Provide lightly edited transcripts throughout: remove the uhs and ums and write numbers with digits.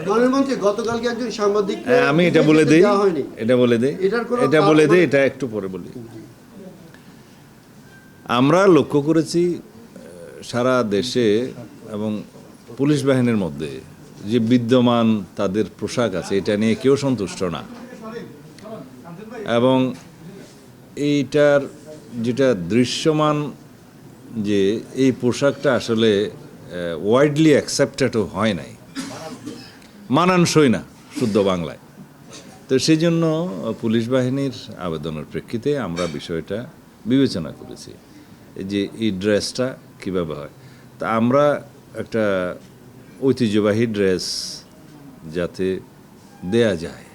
প্রধানমন্ত্রী গতকালকে একজন সাংবাদিক আমি এটা বলে দিই, এটা একটু পরে বলি। আমরা লক্ষ্য করেছি সারা দেশে এবং পুলিশ বাহিনীর মধ্যে যে বিদ্যমান তাদের পোশাক আছে এটা নিয়ে কেউ সন্তুষ্ট না, এবং এইটার যেটা দৃশ্যমান যে এই পোশাকটা আসলে ওয়াইডলি অ্যাকসেপ্টেডও হয় নাই, মানানসই না শুদ্ধ বাংলায়। তো সেই জন্য পুলিশ বাহিনীর আবেদনের প্রেক্ষিতে আমরা বিষয়টা বিবেচনা করেছি যে এই ড্রেসটা কীভাবে হয়। তা আমরা একটা ঐতিহ্যবাহী ড্রেস যাতে দেয়া যায়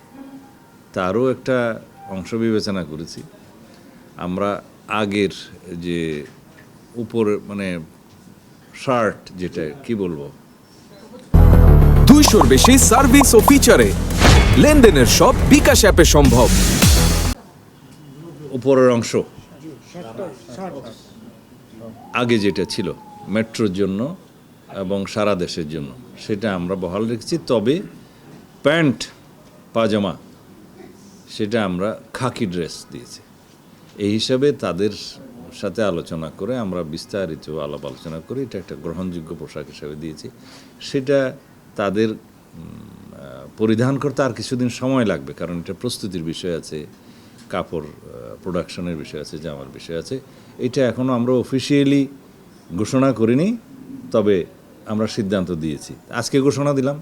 তারও একটা অংশ বিবেচনা করেছি। আমরা আগের যে উপরে মানে শার্ট, যেটা কি বলবো, 200-র বেশি সার্ভিস ও ফিচারে লেনদেনের সব বিকাশ অ্যাপে সম্ভব। উপরের অংশ আগে যেটা ছিল মেট্রোর জন্য এবং সারা দেশের জন্য সেটা আমরা বহাল রেখেছি, তবে প্যান্ট পাজামা সেটা আমরা খাকি ড্রেস দিয়েছি। এই হিসাবে তাদের সাথে আলোচনা করে আমরা বিস্তারিত আলাপ আলোচনা করে এটা একটা গ্রহণযোগ্য পোশাক হিসাবে দিয়েছি। সেটা তাদের পরিধান করতে আর কিছুদিন সময় লাগবে, কারণ এটা প্রস্তুতির বিষয় আছে, কাপড় প্রোডাকশনের বিষয় আছে, জামার বিষয় আছে। এটা এখনও আমরা অফিসিয়ালি ঘোষণা করিনি, তবে আমরা সিদ্ধান্ত দিয়েছি, আজকে ঘোষণা দিলাম।